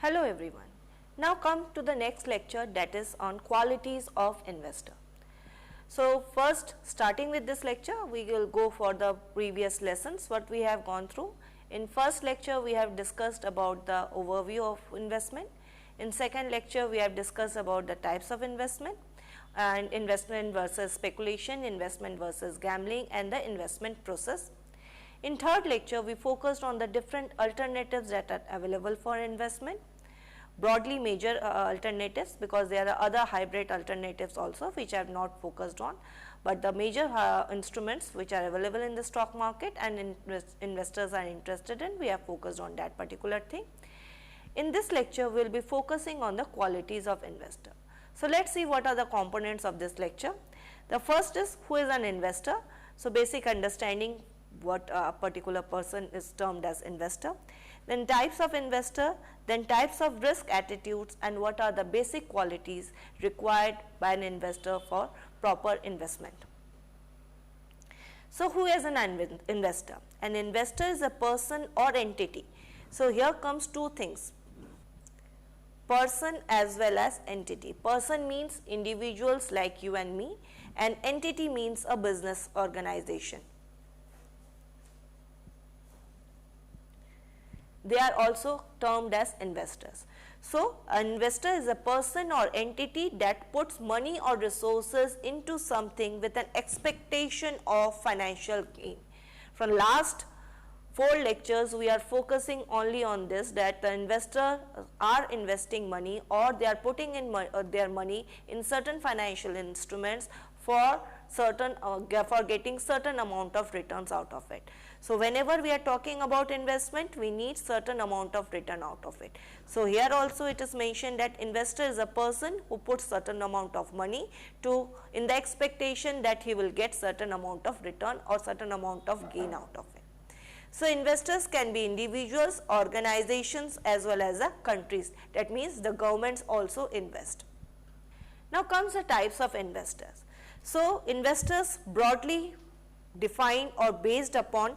Hello everyone. Now come to the next lecture, that is on qualities of investor. So first, starting with this lecture, we will go for the previous lessons what we have gone through. In first lecture we have discussed about the overview of investment. In second lecture we have discussed about the types of investment and investment versus speculation, investment versus gambling, and the investment process. In third lecture we focused on the different alternatives that are available for investment, broadly major alternatives, because there are other hybrid alternatives also which I have not focused on, but the major instruments which are available in the stock market and investors are interested in, we have focused on that particular thing. In this lecture we will be focusing on the qualities of investor. So let us see what are the components of this lecture. The first is who is an investor. So basic understanding what a particular person is termed as investor, then types of investor, then types of risk attitudes, and what are the basic qualities required by an investor for proper investment. So who is an investor? An investor is a person or entity. So here comes two things, person as well as entity. Person means individuals like you and me, and entity means a business organization. They are also termed as investors. So an investor is a person or entity that puts money or resources into something with an expectation of financial gain. From last 4 lectures we are focusing only on this, that the investor are investing money or they are putting in their money in certain financial instruments for certain for getting certain amount of returns out of it. So whenever we are talking about investment, we need certain amount of return out of it. So here also it is mentioned that investor is a person who puts certain amount of money in the expectation that he will get certain amount of return or certain amount of gain out of it. So investors can be individuals, organizations, as well as countries. That means the governments also invest. Now comes the types of investors. So investors broadly defined or based upon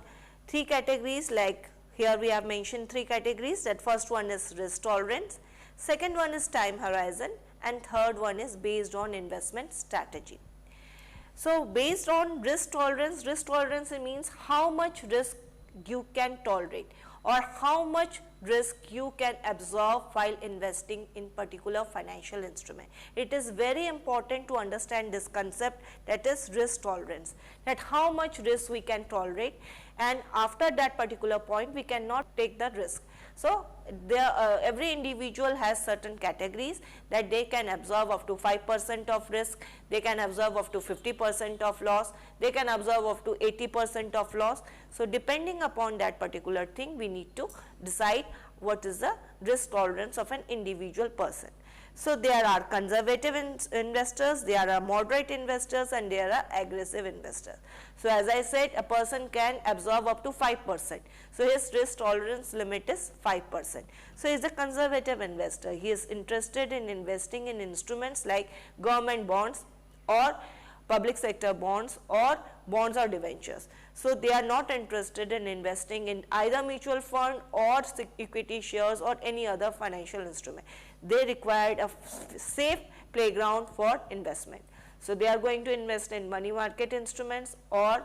3 categories, like here we have mentioned 3 categories. That first one is risk tolerance, second one is time horizon, and third one is based on investment strategy. So based on risk tolerance means how much risk you can tolerate or how much risk you can absorb while investing in particular financial instrument. It is very important to understand this concept, that is risk tolerance, that how much risk we can tolerate, and after that particular point we cannot take the risk. So every individual has certain categories that they can absorb up to 5% of risk, they can absorb up to 50% of loss, they can absorb up to 80% of loss. So depending upon that particular thing, we need to decide what is the risk tolerance of an individual person. So there are conservative investors, there are moderate investors, and there are aggressive investors. So as I said, a person can absorb up to 5%. So his risk tolerance limit is 5%. So he is a conservative investor. He is interested in investing in instruments like government bonds or public sector bonds or bonds or debentures. So they are not interested in investing in either mutual fund or equity shares or any other financial instrument. They required a safe playground for investment. So they are going to invest in money market instruments or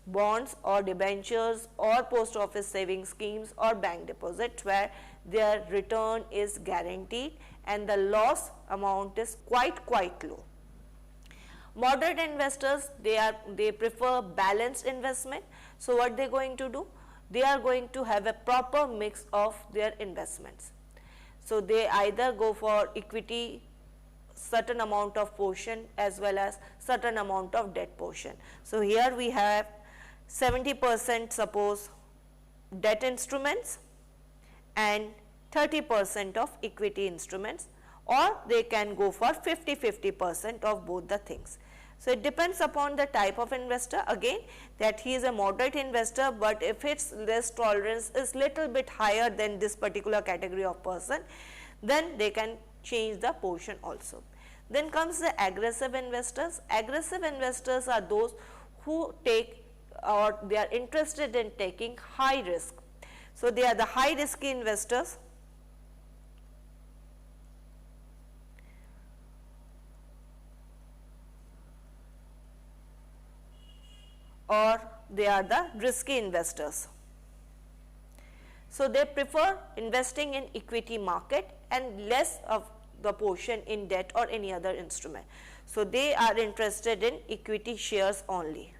bonds or debentures or post office saving schemes or bank deposits, where their return is guaranteed and the loss amount is quite low. Moderate investors, they prefer balanced investment. So what they are going to do? They are going to have a proper mix of their investments. So they either go for equity, certain amount of portion, as well as certain amount of debt portion. So here we have 70% suppose debt instruments and 30% of equity instruments, or they can go for 50% of both the things. So it depends upon the type of investor, again, that he is a moderate investor, but if its risk tolerance is little bit higher than this particular category of person, then they can change the portion also. Then comes the aggressive investors. Aggressive investors are those who take or they are interested in taking high risk. So they are the high risky investors. they are the risky investors. So, they prefer investing in equity market and less of the portion in debt or any other instrument. So, they are interested in equity shares only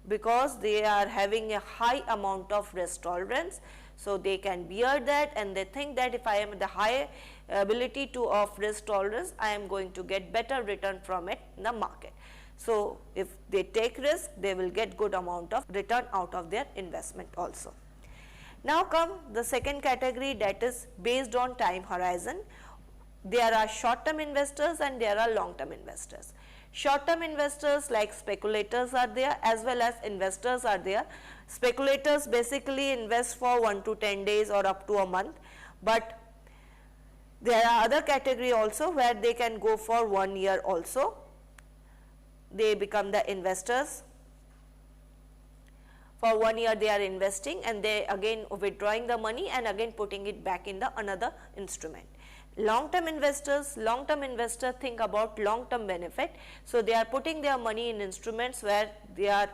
because they are having a high amount of risk tolerance. So, they can bear that, and they think that if I am the high ability to of risk tolerance, I am going to get better return from it in the market. So, if they take risk, they will get good amount of return out of their investment also. Now come the second category, that is based on time horizon. There are short term investors and there are long term investors. Short term investors like speculators are there, as well as investors are there. Speculators basically invest for 1 to 10 days or up to a month, but there are other category also where they can go for 1 year also. They become the investors. For 1 year they are investing and they again withdrawing the money and again putting it back in the another instrument. Long term investors think about long term benefit. So, they are putting their money in instruments where they are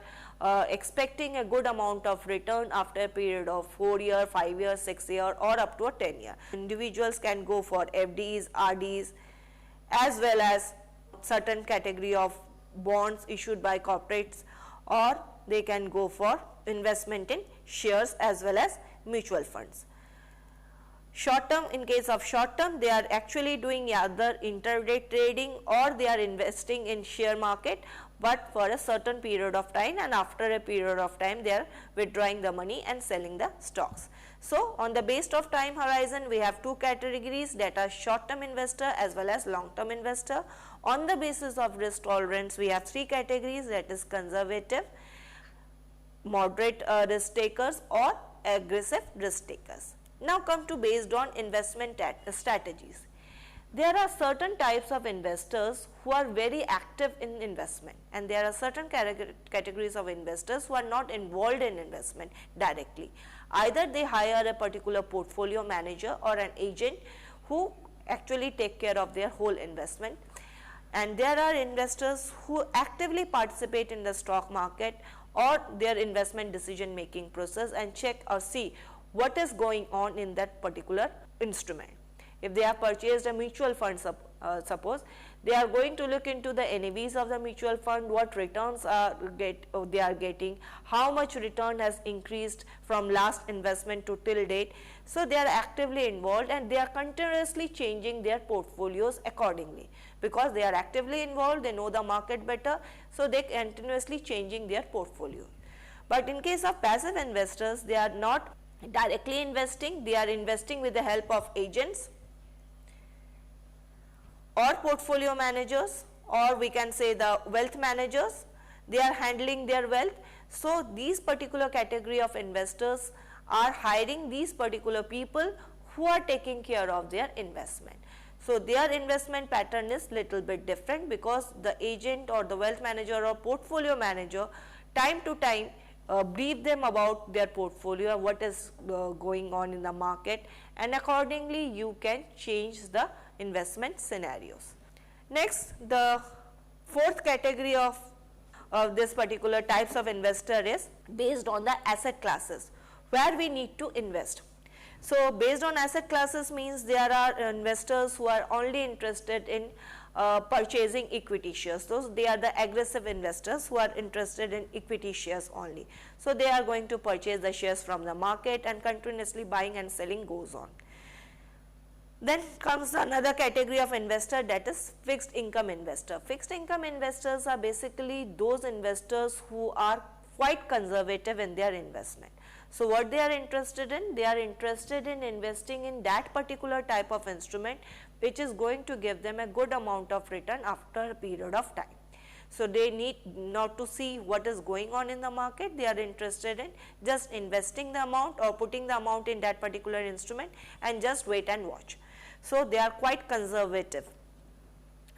expecting a good amount of return after a period of 4 year, 5 year, 6 year or up to a 10 year. Individuals can go for FDs, RDs, as well as certain category of bonds issued by corporates, or they can go for investment in shares as well as mutual funds. Short term, in case of short term, they are actually doing either intraday trading or they are investing in share market, but for a certain period of time, and after a period of time they are withdrawing the money and selling the stocks. So, on the basis of time horizon, we have two categories, that are short term investor as well as long term investor. On the basis of risk tolerance, we have three categories, that is conservative, moderate risk takers or aggressive risk takers. Now come to based on investment strategies. There are certain types of investors who are very active in investment, and there are certain categories of investors who are not involved in investment directly. Either they hire a particular portfolio manager or an agent who actually take care of their whole investment, and there are investors who actively participate in the stock market or their investment decision making process and check or see what is going on in that particular instrument. If they have purchased a mutual fund, suppose, they are going to look into the NAVs of the mutual fund, what returns they are getting, how much return has increased from last investment to till date. So, they are actively involved and they are continuously changing their portfolios accordingly, because they are actively involved, they know the market better. So, they are continuously changing their portfolio. But in case of passive investors, they are not directly investing, they are investing with the help of agents or portfolio managers, or we can say the wealth managers. They are handling their wealth. So, these particular category of investors are hiring these particular people who are taking care of their investment. So, their investment pattern is little bit different, because the agent or the wealth manager or portfolio manager time to time brief them about their portfolio, what is going on in the market, and accordingly you can change the investment scenarios. Next, the fourth category of this particular types of investor is based on the asset classes where we need to invest. So, based on asset classes means there are investors who are only interested in purchasing equity shares. So, they are the aggressive investors who are interested in equity shares only. So, they are going to purchase the shares from the market and continuously buying and selling goes on. Then comes another category of investor, that is fixed income investor. Fixed income investors are basically those investors who are quite conservative in their investment. So, what they are interested in? They are interested in investing in that particular type of instrument which is going to give them a good amount of return after a period of time. So, they need not to see what is going on in the market, they are interested in just investing the amount or putting the amount in that particular instrument and just wait and watch. So, they are quite conservative.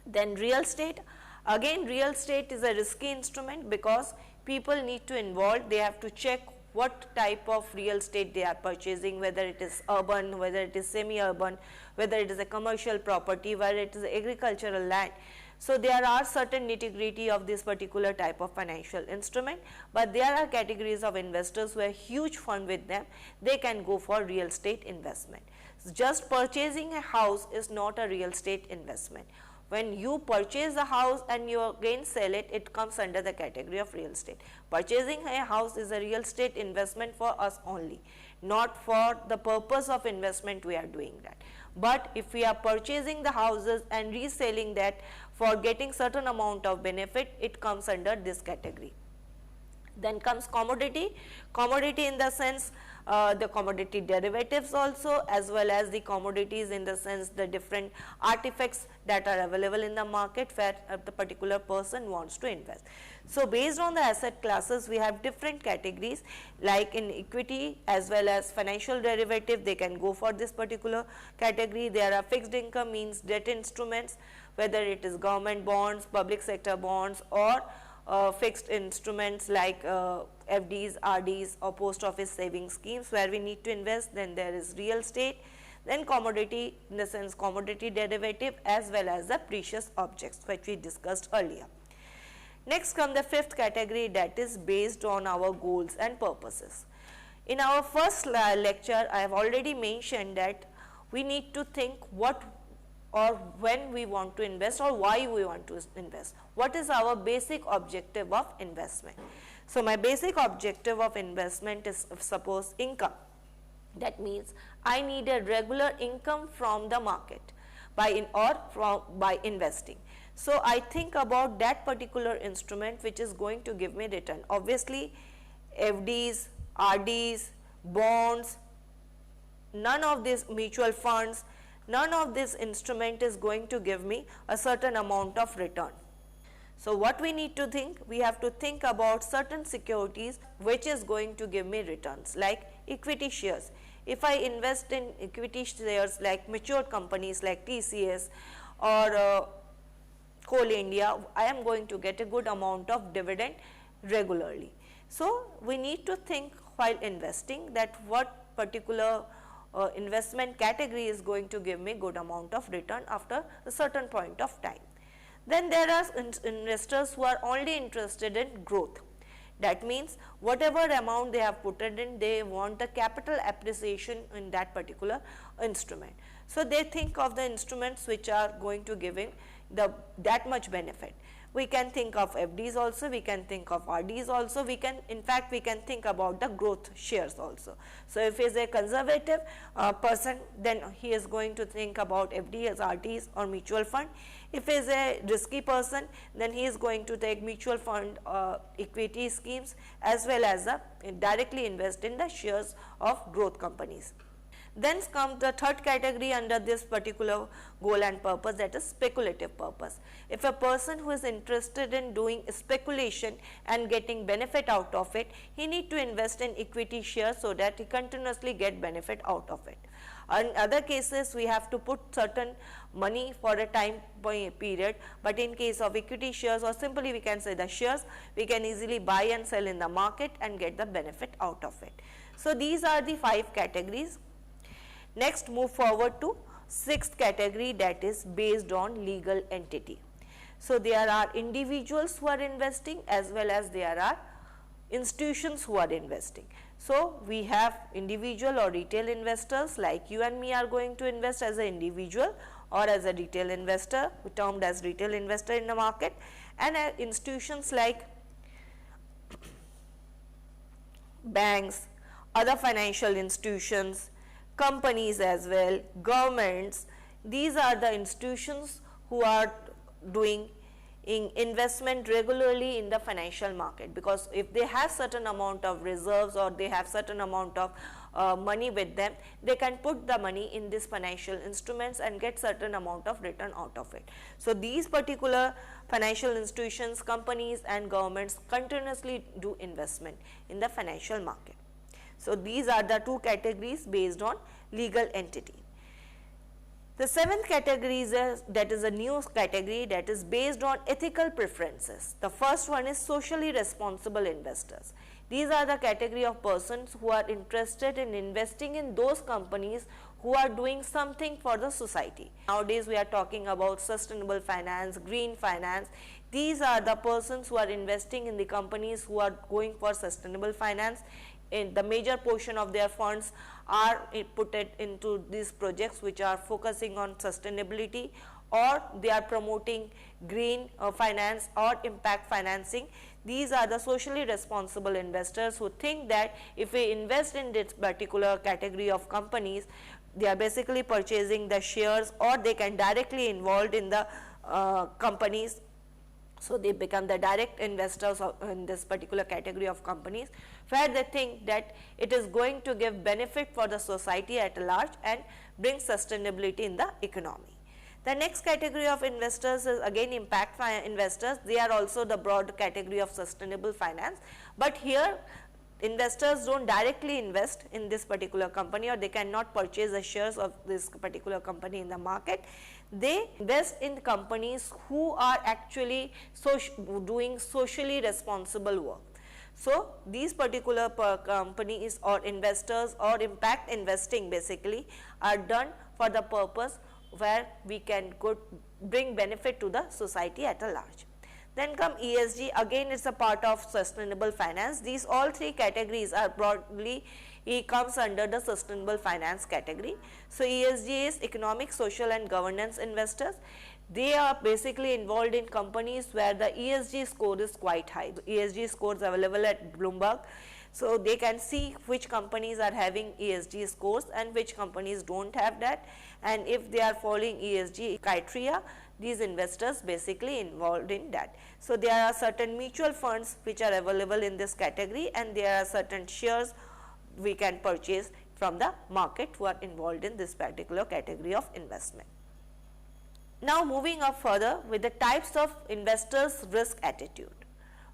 Then real estate, again real estate is a risky instrument, because people need to involve, they have to check what type of real estate they are purchasing, whether it is urban, whether it is semi-urban, whether it is a commercial property, whether it is agricultural land. So, there are certain nitty-gritty of this particular type of financial instrument, but there are categories of investors who have huge fund with them, they can go for real estate investment. Just purchasing a house is not a real estate investment. When you purchase a house and you again sell it, it comes under the category of real estate. Purchasing a house is a real estate investment for us only, not for the purpose of investment we are doing that. But if we are purchasing the houses and reselling that for getting certain amount of benefit, it comes under this category. Then comes commodity. Commodity in the sense the commodity derivatives also, as well as the commodities in the sense the different artifacts that are available in the market where the particular person wants to invest. So, based on the asset classes, we have different categories, like in equity as well as financial derivative, they can go for this particular category. There are fixed income, means debt instruments, whether it is government bonds, public sector bonds, or fixed instruments like FDs, RDs, or post office savings schemes where we need to invest. Then there is real estate, then commodity in the sense commodity derivative, as well as the precious objects which we discussed earlier. Next come the fifth category, that is based on our goals and purposes. In our first lecture, I have already mentioned that we need to think what or when we want to invest or why we want to invest. What is our basic objective of investment? So, my basic objective of investment is, suppose, income. That means I need a regular income from the market by investing. So, I think about that particular instrument which is going to give me return. Obviously, FDs, RDs, bonds, none of these mutual funds, none of this instrument is going to give me a certain amount of return. So, what we need to think? We have to think about certain securities which is going to give me returns, like equity shares. If I invest in equity shares like mature companies like TCS or Coal India, I am going to get a good amount of dividend regularly. So, we need to think while investing that what particular investment category is going to give me good amount of return after a certain point of time. Then there are investors who are only interested in growth. That means whatever amount they have put in, they want the capital appreciation in that particular instrument. So, they think of the instruments which are going to give him that much benefit. We can think of FDs also, we can think of RDs also, we can, in fact, we can think about the growth shares also. So, if he is a conservative person, then he is going to think about FDs, RDs or mutual fund. If he is a risky person, then he is going to take mutual fund equity schemes, as well as directly invest in the shares of growth companies. Then comes the third category under this particular goal and purpose, that is speculative purpose. If a person who is interested in doing speculation and getting benefit out of it, he need to invest in equity shares so that he continuously get benefit out of it. In other cases, we have to put certain money for a time period, but in case of equity shares, or simply we can say the shares, we can easily buy and sell in the market and get the benefit out of it. So, these are the 5 categories. Next, move forward to 6th category, that is based on legal entity. So, there are individuals who are investing as well as there are institutions who are investing. So, we have individual or retail investors like you and me are going to invest as an individual or as a retail investor, termed as retail investor in the market, and institutions like banks, other financial institutions, companies as well, governments. These are the institutions who are doing investment regularly in the financial market, because if they have certain amount of reserves or they have certain amount of money with them, they can put the money in these financial instruments and get certain amount of return out of it. So, these particular financial institutions, companies and governments continuously do investment in the financial market. So, these are the 2 categories based on legal entity. The 7th category is that is a new category, that is based on ethical preferences. The first one is socially responsible investors. These are the category of persons who are interested in investing in those companies who are doing something for the society. Nowadays we are talking about sustainable finance, green finance. These are the persons who are investing in the companies who are going for sustainable finance. In the major portion of their funds are put into these projects which are focusing on sustainability, or they are promoting green finance or impact financing. These are the socially responsible investors who think that if we invest in this particular category of companies, they are basically purchasing the shares, or they can directly involved in the companies. So they become the direct investors in this particular category of companies, where they think that it is going to give benefit for the society at large and bring sustainability in the economy. The next category of investors is again impact investors. They are also the broad category of sustainable finance, but here investors don't directly invest in this particular company, or they cannot purchase the shares of this particular company in the market. They invest in companies who are actually doing socially responsible work. So these particular companies or investors or impact investing basically are done for the purpose where we can bring benefit to the society at a large. Then come ESG, again it is a part of sustainable finance. These all three categories are broadly comes under the sustainable finance category. So ESG is economic, social and governance investors. They are basically involved in companies where the ESG score is quite high. ESG scores available at Bloomberg. So they can see which companies are having ESG scores and which companies don't have that, and if they are following ESG criteria, these investors basically involved in that. So there are certain mutual funds which are available in this category, and there are certain shares we can purchase from the market who are involved in this particular category of investment. Now moving up further with the types of investors' risk attitude.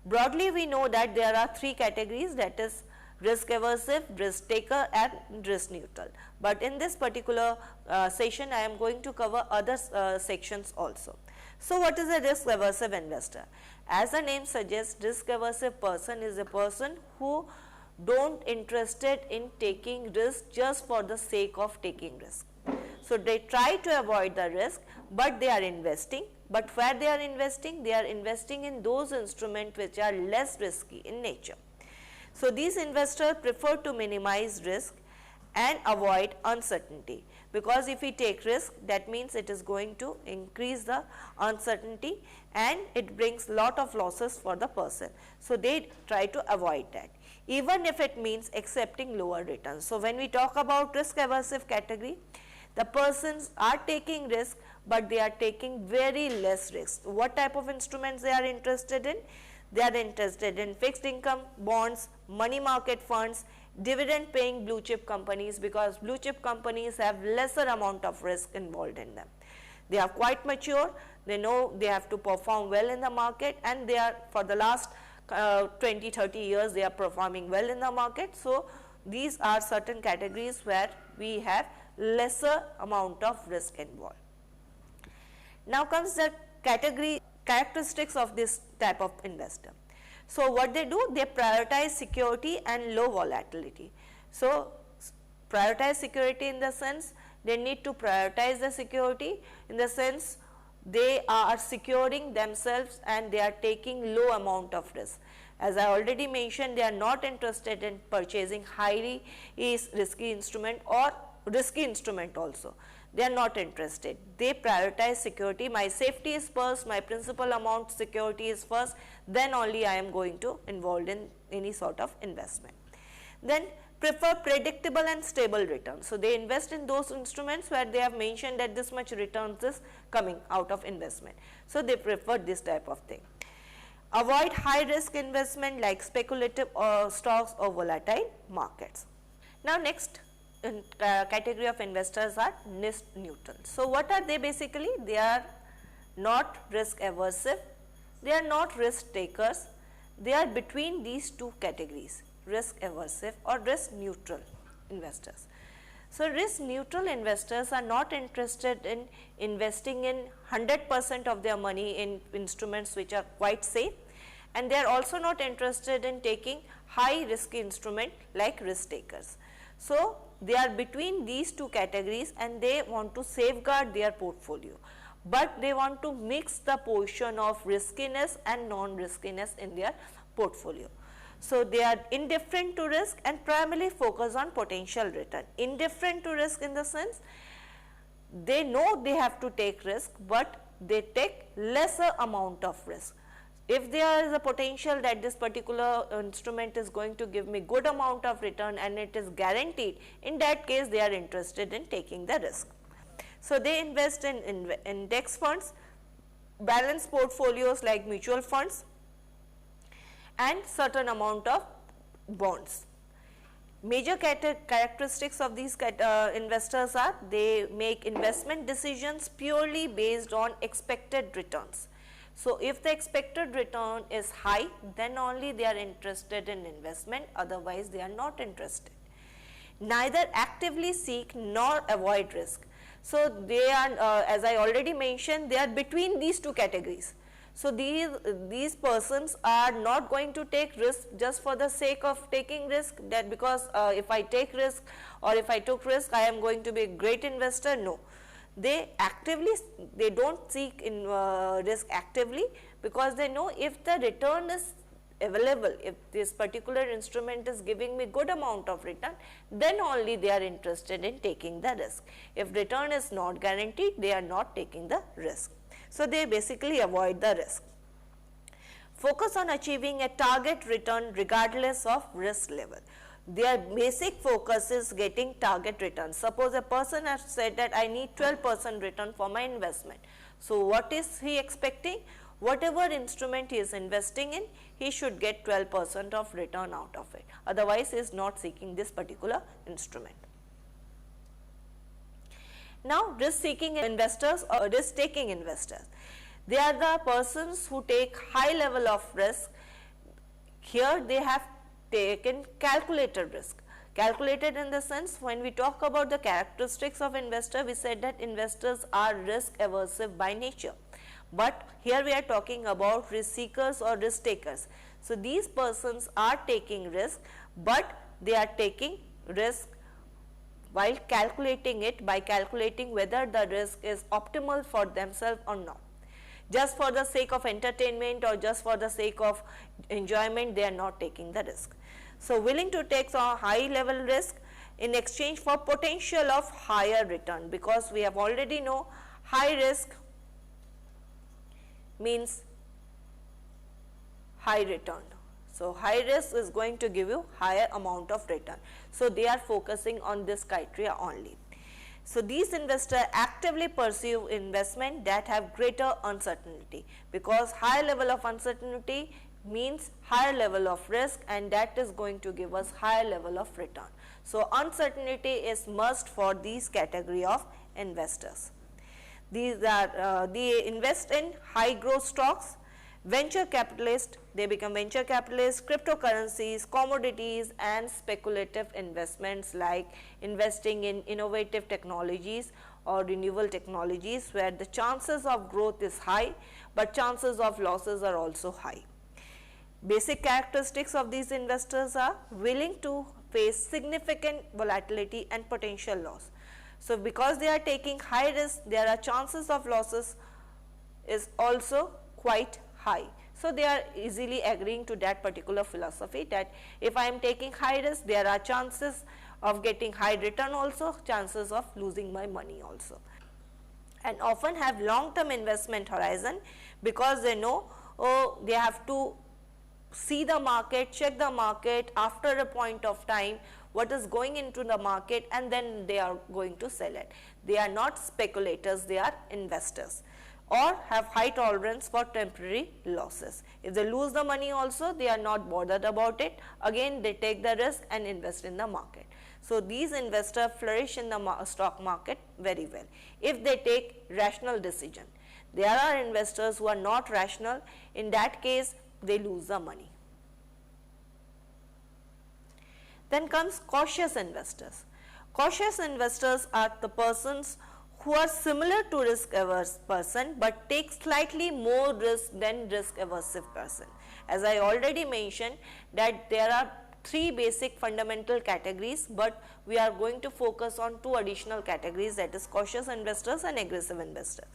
Broadly we know that there are three categories, that is risk aversive, risk taker and risk neutral. But in this particular session I am going to cover other sections also. So what is a risk aversive investor? As the name suggests, risk aversive person is a person who don't interested in taking risk just for the sake of taking risk. So they try to avoid the risk, but they are investing. But where they are investing in those instruments which are less risky in nature. So these investors prefer to minimize risk and avoid uncertainty, because if we take risk, that means it is going to increase the uncertainty and it brings lot of losses for the person. So they try to avoid that, even if it means accepting lower returns. So when we talk about risk aversive category, the persons are taking risk, but they are taking very less risk. What type of instruments they are interested in? They are interested in fixed income, bonds, money market funds, dividend paying blue chip companies, because blue chip companies have lesser amount of risk involved in them. They are quite mature, they know they have to perform well in the market, and they are for the last 20-30 years they are performing well in the market. So these are certain categories where we have lesser amount of risk involved. Now comes the characteristics of this type of investor. So what they do, they prioritize security and low volatility. So prioritize security in the sense they need to prioritize the security, in the sense they are securing themselves and they are taking low amount of risk. As I already mentioned, they are not interested in purchasing highly risky instrument or risky instrument also. They are not interested. They prioritize security. My safety is first, my principal amount security is first, then only I am going to involve in any sort of investment. Then prefer predictable and stable returns. So they invest in those instruments where they have mentioned that this much returns is coming out of investment. So they prefer this type of thing. Avoid high risk investment like speculative stocks or volatile markets. Now next category of investors are risk neutral. So what are they basically? They are not risk aversive, they are not risk takers, they are between these two categories, risk aversive or risk neutral investors. So risk neutral investors are not interested in investing in 100% of their money in instruments which are quite safe, and they are also not interested in taking high risk instrument like risk takers. So, they are between these two categories and they want to safeguard their portfolio, but they want to mix the portion of riskiness and non-riskiness in their portfolio. So, they are indifferent to risk and primarily focus on potential return. Indifferent to risk in the sense they know they have to take risk, but they take lesser amount of risk. If there is a potential that this particular instrument is going to give me good amount of return and it is guaranteed, in that case they are interested in taking the risk. So, they invest in index funds, balanced portfolios like mutual funds and certain amount of bonds. Major characteristics of these investors are they make investment decisions purely based on expected returns. So, if the expected return is high, then only they are interested in investment, otherwise they are not interested. Neither actively seek nor avoid risk. So, they are as I already mentioned, they are between these two categories. So, these persons are not going to take risk just for the sake of taking risk, that because if I take risk or if I took risk I am going to be a great investor. No, they don't seek in risk actively, because they know if the return is available, if this particular instrument is giving me good amount of return, then only they are interested in taking the risk. If return is not guaranteed, they are not taking the risk. So, they basically avoid the risk. Focus on achieving a target return regardless of risk level. Their basic focus is getting target return. Suppose a person has said that I need 12% return for my investment. So, what is he expecting? Whatever instrument he is investing in, he should get 12% of return out of it. Otherwise, he is not seeking this particular instrument. Now, risk seeking investors or risk taking investors, they are the persons who take high level of risk. Here they have taken calculated risk. Calculated in the sense, when we talk about the characteristics of investor, we said that investors are risk aversive by nature, but here we are talking about risk seekers or risk takers. So, these persons are taking risk, but they are taking risk while calculating it by calculating whether the risk is optimal for themselves or not. Just for the sake of entertainment or just for the sake of enjoyment, they are not taking the risk. So, willing to take a high level risk in exchange for potential of higher return, because we have already know high risk means high return. So, high risk is going to give you higher amount of return. So, they are focusing on this criteria only. So, these investors actively pursue investment that have greater uncertainty, because higher level of uncertainty means higher level of risk, and that is going to give us higher level of return. So, uncertainty is must for these category of investors. These are they invest in high growth stocks, venture capitalists, they become venture capitalists, cryptocurrencies, commodities and speculative investments like investing in innovative technologies or renewable technologies, where the chances of growth is high, but chances of losses are also high. Basic characteristics of these investors are willing to face significant volatility and potential loss. So, because they are taking high risk, there are chances of losses is also quite high. So, they are easily agreeing to that particular philosophy, that if I am taking high risk, there are chances of getting high return also, chances of losing my money also, and often have long term investment horizon, because they know they have to see the market, check the market after a point of time what is going into the market, and then they are going to sell it. They are not speculators, they are investors, or have high tolerance for temporary losses. If they lose the money also, they are not bothered about it, again they take the risk and invest in the market. So, these investors flourish in the stock market very well if they take rational decision. There are investors who are not rational, in that case they lose the money. Then comes cautious investors. Cautious investors are the persons who are similar to risk averse person, but take slightly more risk than risk aversive person. As I already mentioned that there are three basic fundamental categories, but we are going to focus on two additional categories, that is cautious investors and aggressive investors.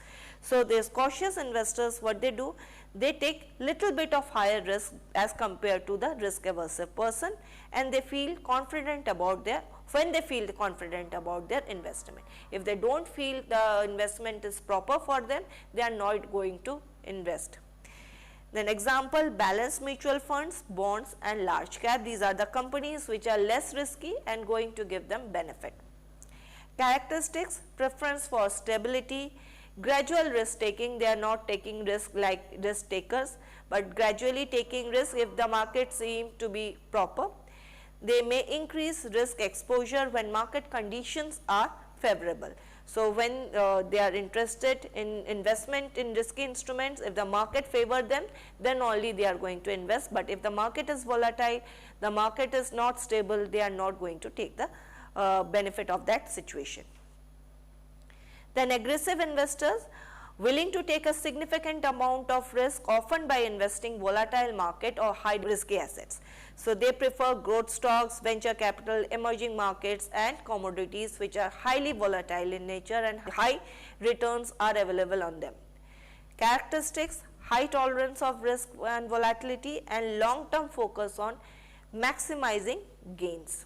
So, these cautious investors, what they do, they take little bit of higher risk as compared to the risk averse person, and they feel confident about their, when they feel confident about their investment. If they do not feel the investment is proper for them, they are not going to invest. Then example, balanced mutual funds, bonds and large cap, these are the companies which are less risky and going to give them benefit. Characteristics, preference for stability, gradual risk taking, they are not taking risk like risk takers, but gradually taking risk if the market seem to be proper. They may increase risk exposure when market conditions are favorable. So, when they are interested in investment in risky instruments, if the market favor them, then only they are going to invest, but if the market is volatile, the market is not stable, they are not going to take the benefit of that situation. Then aggressive investors, willing to take a significant amount of risk, often by investing volatile market or high risky assets. So, they prefer growth stocks, venture capital, emerging markets and commodities which are highly volatile in nature and high returns are available on them. Characteristics, high tolerance of risk and volatility and long term focus on maximizing gains.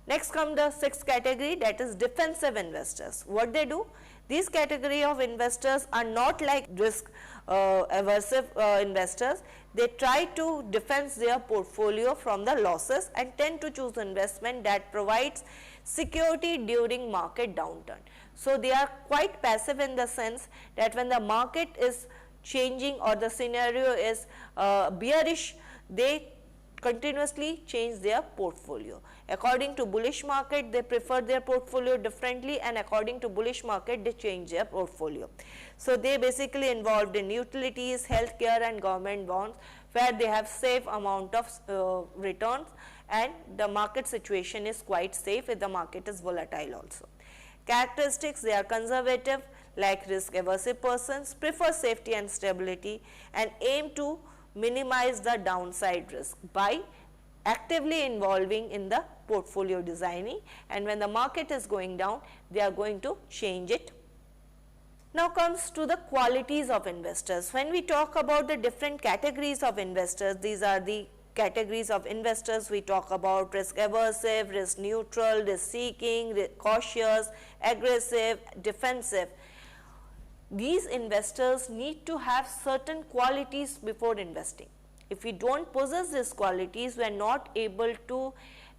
Next come the sixth category, that is defensive investors. What they do? These category of investors are not like risk aversive investors. They try to defend their portfolio from the losses and tend to choose investment that provides security during market downturn. So, they are quite passive in the sense that when the market is changing or the scenario is bearish, they continuously change their portfolio. According to bullish market, they prefer their portfolio differently, and according to bullish market, they change their portfolio. So, they basically involved in utilities, healthcare and government bonds, where they have safe amount of returns and the market situation is quite safe if the market is volatile also. Characteristics, they are conservative like risk aversive persons, prefer safety and stability and aim to minimize the downside risk by actively involving in the portfolio designing, and when the market is going down, they are going to change it. Now comes to the qualities of investors. When we talk about the different categories of investors, these are the categories of investors we talk about: risk aversive, risk neutral, risk seeking, cautious, aggressive, defensive. These investors need to have certain qualities before investing. If we do not possess these qualities, we are not able to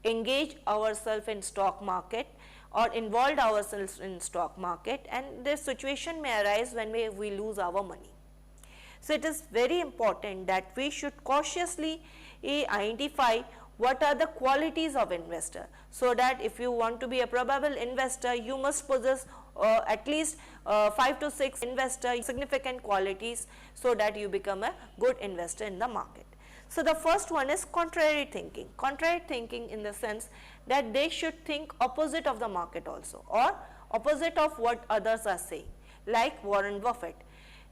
engage ourselves in stock market or involve ourselves in stock market, and the situation may arise when we lose our money. So, it is very important that we should cautiously identify what are the qualities of investor, so that if you want to be a probable investor, you must possess at least 5 to 6 investor significant qualities, so that you become a good investor in the market. So, the first one is contrary thinking. Contrary thinking in the sense that they should think opposite of the market also, or opposite of what others are saying, like Warren Buffett.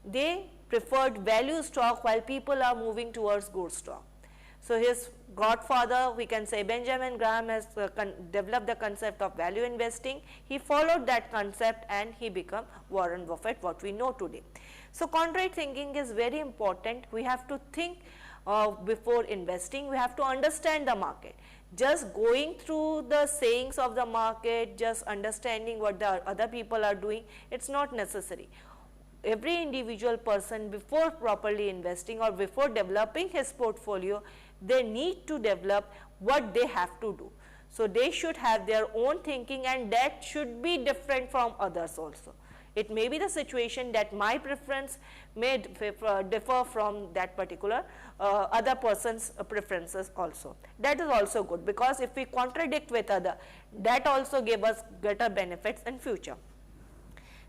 They preferred value stock while people are moving towards growth stock. So, his godfather, we can say Benjamin Graham, has developed the concept of value investing. He followed that concept and he became Warren Buffett, what we know today. So, contrary thinking is very important. We have to think before investing, we have to understand the market. Just going through the sayings of the market, just understanding what the other people are doing, it is not necessary. Every individual person, before properly investing or before developing his portfolio, they need to develop what they have to do. So, they should have their own thinking, and that should be different from others also. It may be the situation that my preference may differ from that particular other person's preferences also. That is also good, because if we contradict with other, that also give us greater benefits in future.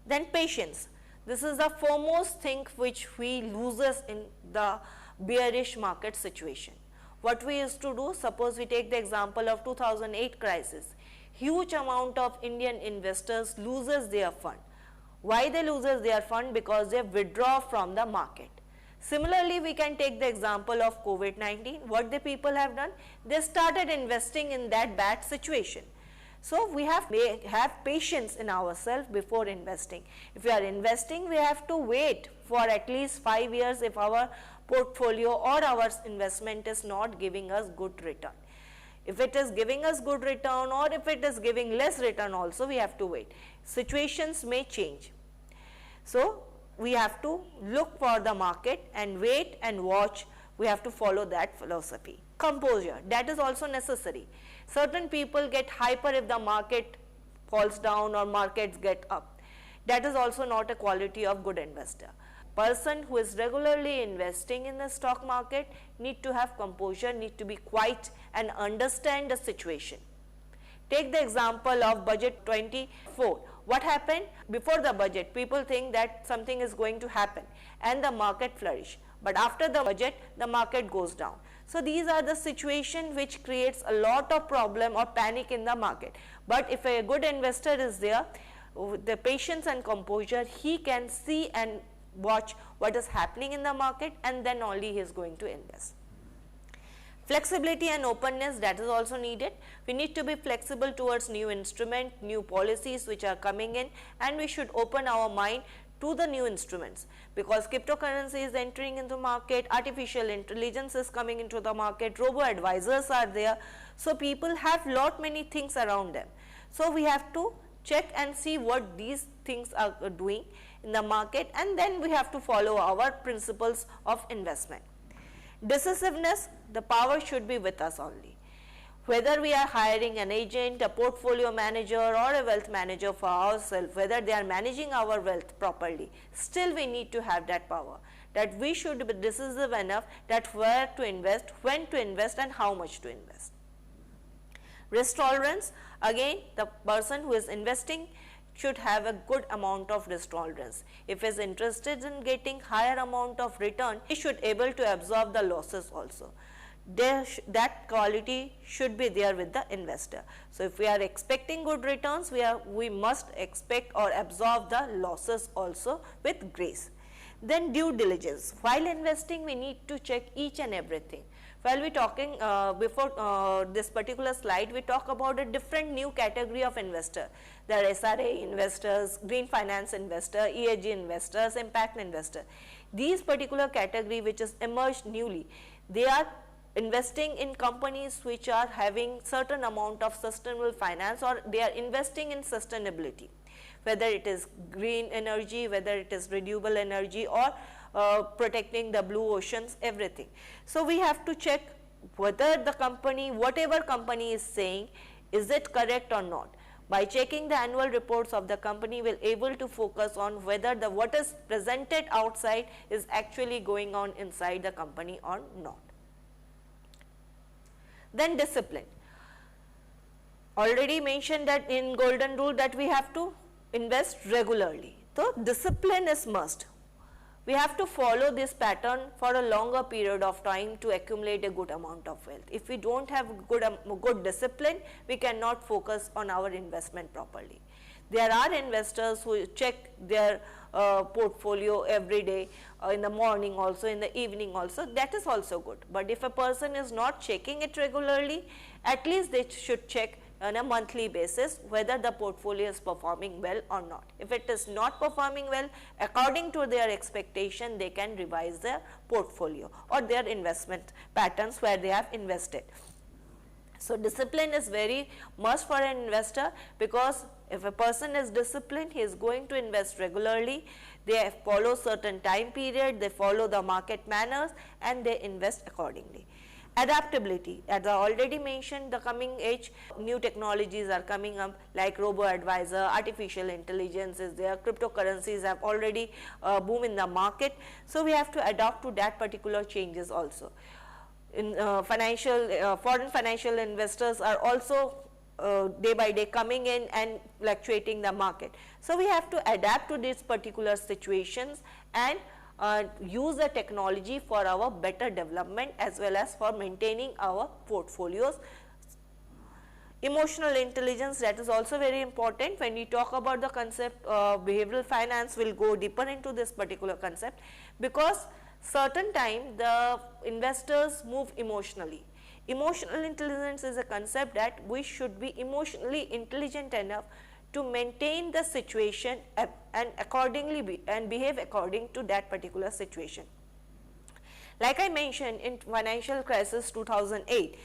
Then patience. This is the foremost thing which we loses in the bearish market situation. What we used to do, suppose we take the example of 2008 crisis, huge amount of Indian investors loses their fund. Why they loses their fund? Because they withdraw from the market. Similarly, we can take the example of COVID-19. What the people have done? They started investing in that bad situation. So, we have patience in ourselves before investing. If we are investing, we have to wait for at least 5 years if our portfolio or our investment is not giving us good return. If it is giving us good return or if it is giving less return also, we have to wait. Situations may change. So, we have to look for the market and wait and watch. We have to follow that philosophy. Composure, that is also necessary. Certain people get hyper if the market falls down or markets get up. That is also not a quality of good investor. Person who is regularly investing in the stock market need to have composure, need to be quiet and understand the situation. Take the example of budget 24. What happened before the budget? People think that something is going to happen and the market flourish. But after the budget, the market goes down. So, these are the situation which creates a lot of problem or panic in the market. But if a good investor is there, with the patience and composure, he can see and watch what is happening in the market and then only he is going to invest. Flexibility and openness, that is also needed. We need to be flexible towards new instrument, new policies which are coming in, and we should open our mind to the new instruments, because cryptocurrency is entering into market, artificial intelligence is coming into the market, robo advisors are there. So, people have lot many things around them. So, we have to check and see what these things are doing in the market, and then we have to follow our principles of investment. Decisiveness, the power should be with us only. Whether we are hiring an agent, a portfolio manager or a wealth manager for ourselves, whether they are managing our wealth properly, still we need to have that power, that we should be decisive enough that where to invest, when to invest and how much to invest. Risk tolerance, again the person who is investing should have a good amount of risk tolerance. If he is interested in getting higher amount of return, he should able to absorb the losses also. That quality should be there with the investor. So, if we are expecting good returns, we must expect or absorb the losses also with grace. Then due diligence. While investing, we need to check each and everything. While we talking before this particular slide, we talk about a different new category of investor. There are SRA investors, green finance investor, ESG investors, impact investor. These particular category which is emerged newly, they are investing in companies which are having certain amount of sustainable finance, or they are investing in sustainability, whether it is green energy, whether it is renewable energy or protecting the blue oceans, everything. So, we have to check whether the company, whatever company is saying, is it correct or not. By checking the annual reports of the company, we will able to focus on whether the what is presented outside is actually going on inside the company or not. Then discipline. Already mentioned that in golden rule that we have to invest regularly. So, discipline is must. We have to follow this pattern for a longer period of time to accumulate a good amount of wealth. If we do not have good discipline, we cannot focus on our investment properly. There are investors who check their portfolio every day, in the morning also, in the evening also, that is also good. But if a person is not checking it regularly, at least they should check on a monthly basis whether the portfolio is performing well or not. If it is not performing well, according to their expectation, they can revise their portfolio or their investment patterns where they have invested. So, discipline is very must for an investor, because if a person is disciplined, he is going to invest regularly, they follow certain time period, they follow the market manners and they invest accordingly. Adaptability, as I already mentioned, the coming age, new technologies are coming up like robo-advisor, artificial intelligence is there, cryptocurrencies have already boom in the market. So, we have to adapt to that particular changes also. In foreign financial investors are also day by day coming in and fluctuating the market. So, we have to adapt to these particular situations and use the technology for our better development as well as for maintaining our portfolios. Emotional intelligence, that is also very important. When we talk about the concept of behavioral finance, we will go deeper into this particular concept, because Certain time the investors move emotionally. Emotional intelligence is a concept that we should be emotionally intelligent enough to maintain the situation and accordingly behave according to that particular situation. Like I mentioned, in financial crisis 2008,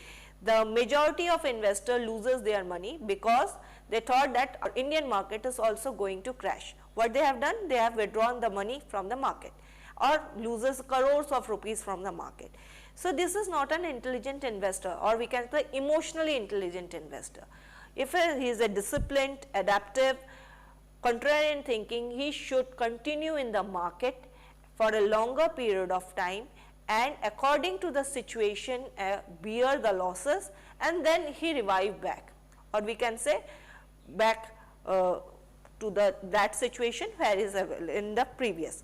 the majority of investors loses their money because they thought that our Indian market is also going to crash. What they have done? They have withdrawn the money from the market or loses crores of rupees from the market. So this is not an intelligent investor, or we can say emotionally intelligent investor. If he is a disciplined, adaptive, contrarian thinking, he should continue in the market for a longer period of time and according to the situation bear the losses, and then he revive back, or we can say back to that situation where is in the previous.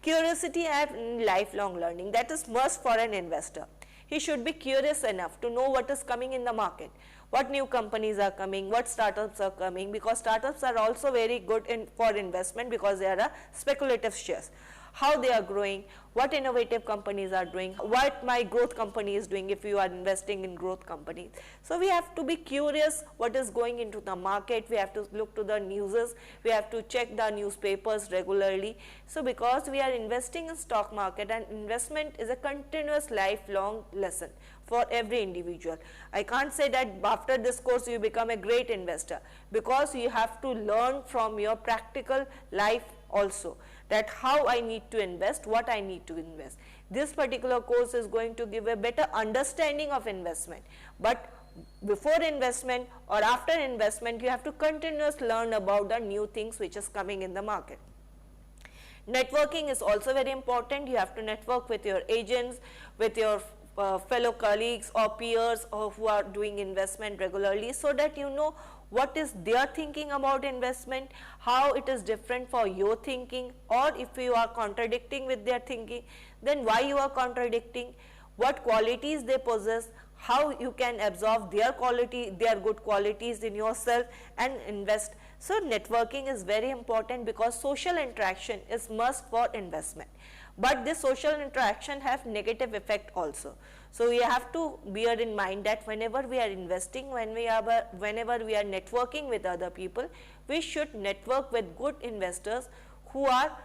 Curiosity and lifelong learning, that is must for an investor. He should be curious enough to know what is coming in the market, what new companies are coming, what startups are coming, because startups are also very good for investment because they are speculative shares. How they are growing, what innovative companies are doing, what my growth company is doing if you are investing in growth companies. So we have to be curious what is going into the market, we have to look to the newses, we have to check the newspapers regularly. So because we are investing in stock market, and investment is a continuous lifelong lesson for every individual. I can't say that after this course you become a great investor, because you have to learn from your practical life also, that how I need to invest, what I need to invest. This particular course is going to give a better understanding of investment, but before investment or after investment you have to continuously learn about the new things which is coming in the market. Networking is also very important. You have to network with your agents, with your fellow colleagues or peers or who are doing investment regularly, so that you know what is their thinking about investment, how it is different for your thinking, or if you are contradicting with their thinking, then why you are contradicting, what qualities they possess, how you can absorb their good qualities in yourself and invest. So networking is very important because social interaction is must for investment. But this social interaction have negative effect also. So we have to bear in mind that whenever we are investing, whenever we are networking with other people, we should network with good investors who are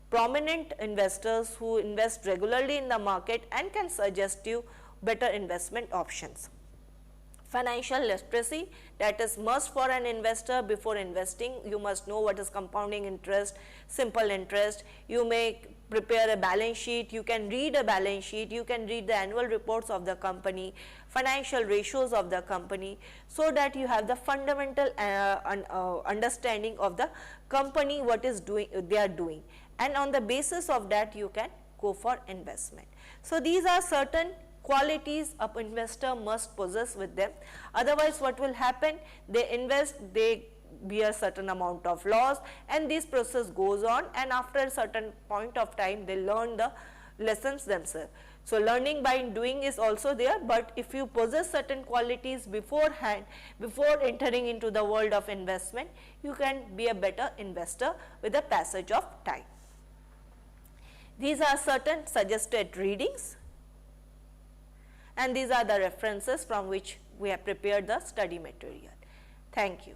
prominent investors who invest regularly in the market and can suggest you better investment options. Financial literacy, that is must for an investor. Before investing, you must know what is compounding interest, simple interest. You may prepare a balance sheet, you can read a balance sheet, you can read the annual reports of the company, financial ratios of the company, so that you have the fundamental understanding of the company, what is they are doing, and on the basis of that you can go for investment. So these are certain qualities an investor must possess with them. Otherwise what will happen, they invest, they bear certain amount of loss, and this process goes on, and after a certain point of time they learn the lessons themselves. So learning by doing is also there, but if you possess certain qualities beforehand, before entering into the world of investment, you can be a better investor with the passage of time. These are certain suggested readings, and these are the references from which we have prepared the study material. Thank you.